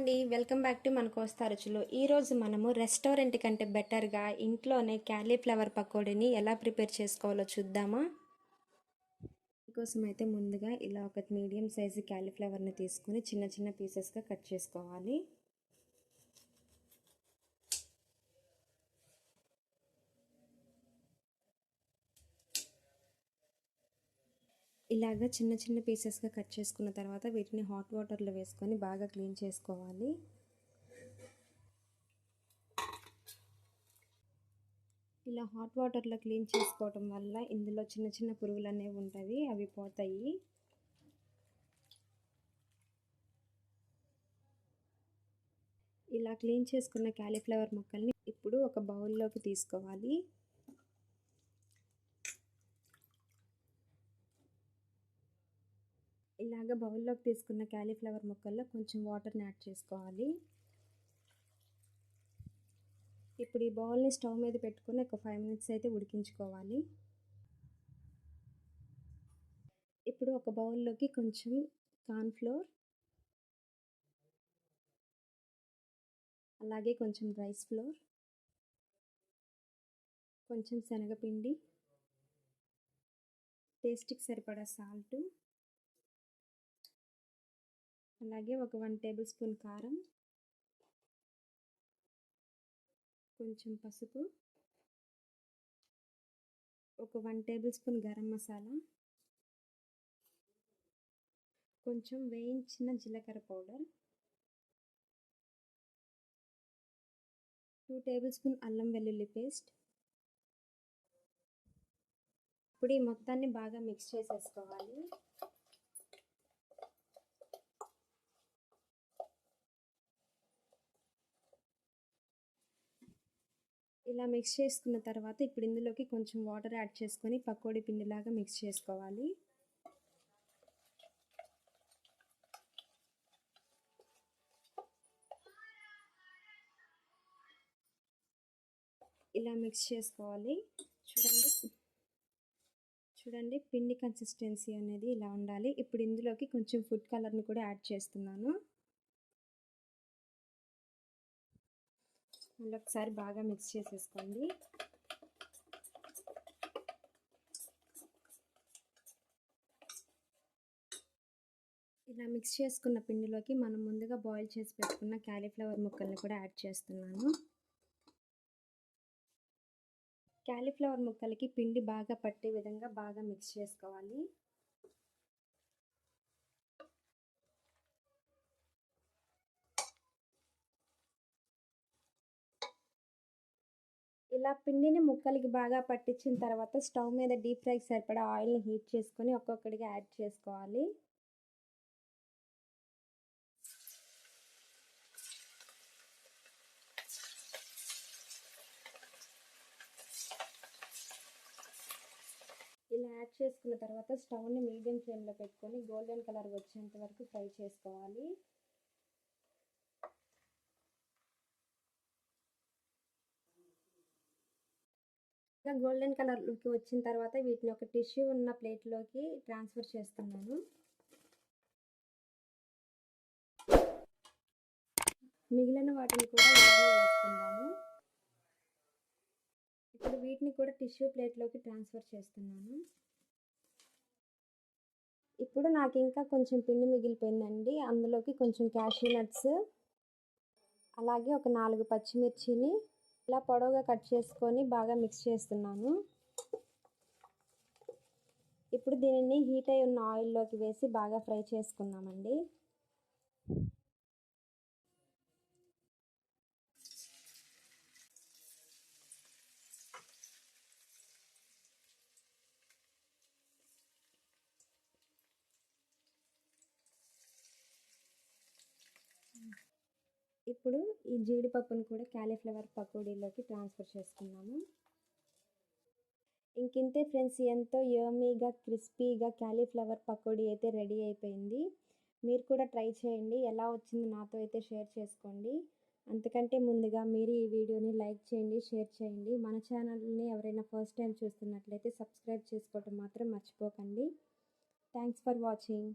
అండి, welcome back to మన కోస్తా రుచులు. ఈరోజు మనము రెస్టారెంట్ కంటే బెటర్గా ఇంట్లోనే క్యాలీఫ్లవర్ పకోడీని ఎలా ప్రిపేర్ చేసుకోవాలో చూద్దామా. దీనికోసం అయితే ముందుగా ఇలా ఒక మీడియం సైజు క్యాలీఫ్లవర్ని తీసుకుని చిన్న చిన్న పీసెస్గా కట్ చేసుకోవాలి. ఇలాగ చిన్న చిన్న పీసెస్గా కట్ చేసుకున్న తర్వాత వీటిని హాట్ వాటర్లో వేసుకొని బాగా క్లీన్ చేసుకోవాలి. ఇలా హాట్ వాటర్లో క్లీన్ చేసుకోవటం వల్ల ఇందులో చిన్న చిన్న పురుగులు అనేవి ఉంటాయి, అవి పోతాయి. ఇలా క్లీన్ చేసుకున్న క్యాలీఫ్లవర్ ముక్కల్ని ఇప్పుడు ఒక బౌల్లోకి తీసుకోవాలి. ఇలాగ బౌల్లోకి తీసుకున్న క్యాలీఫ్లవర్ ముక్కల్లో కొంచెం వాటర్ని యాడ్ చేసుకోవాలి. ఇప్పుడు ఈ బౌల్ని స్టవ్ మీద పెట్టుకొని ఒక 5 మినిట్స్ అయితే ఉడికించుకోవాలి. ఇప్పుడు ఒక బౌల్లోకి కొంచెం కార్న్ఫ్లోర్, అలాగే కొంచెం రైస్ ఫ్లోర్, కొంచెం శనగపిండి, టేస్ట్కి సరిపడా సాల్ట్, అలాగే ఒక 1 టేబుల్ స్పూన్ కారం, కొంచెం పసుపు, ఒక 1 టేబుల్ స్పూన్ గరం మసాలా, కొంచెం వేయించిన జీలకర్ర పౌడర్, 2 టేబుల్ స్పూన్ అల్లం వెల్లుల్లి పేస్ట్. ఇప్పుడు ఈ మొత్తాన్ని బాగా మిక్స్ చేసేసుకోవాలి. ఇలా మిక్స్ చేసుకున్న తర్వాత ఇప్పుడు ఇందులోకి కొంచెం వాటర్ యాడ్ చేసుకొని పకోడీ పిండిలాగా మిక్స్ చేసుకోవాలి. ఇలా మిక్స్ చేసుకోవాలి. చూడండి పిండి కన్సిస్టెన్సీ అనేది ఇలా ఉండాలి. ఇప్పుడు ఇందులోకి కొంచెం ఫుడ్ కలర్ని కూడా యాడ్ చేస్తున్నాను. మళ్ళీ ఒకసారి బాగా మిక్స్ చేసేసుకోండి. ఇలా మిక్స్ చేసుకున్న పిండిలోకి మనం ముందుగా బాయిల్ చేసి పెట్టుకున్న క్యాలీఫ్లవర్ ముక్కల్ని కూడా యాడ్ చేస్తున్నాను. క్యాలీఫ్లవర్ ముక్కలకి పిండి బాగా పట్టే విధంగా బాగా మిక్స్ చేసుకోవాలి. ఇలా పిండిని ముక్కలకి బాగా పట్టించిన తర్వాత స్టవ్ మీద డీప్ ఫ్రైకి సరిపడా ఆయిల్ని హీట్ చేసుకొని ఒక్కొక్కటిగా యాడ్ చేసుకోవాలి. ఇలా యాడ్ చేసుకున్న తర్వాత స్టవ్ని మీడియం ఫ్లేమ్లో పెట్టుకొని గోల్డెన్ కలర్ వచ్చేంత వరకు ఫ్రై చేసుకోవాలి. ఇంకా గోల్డెన్ కలర్లోకి వచ్చిన తర్వాత వీటిని ఒక టిష్యూ ఉన్న ప్లేట్లోకి ట్రాన్స్ఫర్ చేస్తున్నాను. మిగిలిన వాటిని కూడా ఇలాగే వేసుకుందాము. ఇప్పుడు వీటిని కూడా టిష్యూ ప్లేట్లోకి ట్రాన్స్ఫర్ చేస్తున్నాను. ఇప్పుడు నాకు ఇంకా కొంచెం పిండి మిగిలిపోయిందండి. అందులోకి కొంచెం క్యాషూ నట్స్, అలాగే ఒక 4 పచ్చిమిర్చిని ఇలా పొడవుగా కట్ చేసుకొని బాగా మిక్స్ చేస్తున్నాను. ఇప్పుడు దీనిని హీట్ అయి ఉన్న ఆయిల్లోకి వేసి బాగా ఫ్రై చేసుకుందామండి. ఇప్పుడు ఈ జీడిపప్పును కూడా క్యాలీఫ్లవర్ పకోడీలోకి ట్రాన్స్ఫర్ చేసుకున్నాము. ఇంకింతే ఫ్రెండ్స్, ఎంతో యమ్మీగా క్రిస్పీగా క్యాలీఫ్లవర్ పకోడీ అయితే రెడీ అయిపోయింది. మీరు కూడా ట్రై చేయండి. ఎలా వచ్చిందో నాతో అయితే షేర్ చేసుకోండి. అంతకంటే ముందుగా మీరు ఈ వీడియోని లైక్ చేయండి, షేర్ చేయండి. మన ఛానల్ని ఎవరైనా ఫస్ట్ టైం చూస్తున్నట్లయితే సబ్స్క్రైబ్ చేసుకోవటం మాత్రం మర్చిపోకండి. Thanks for watching.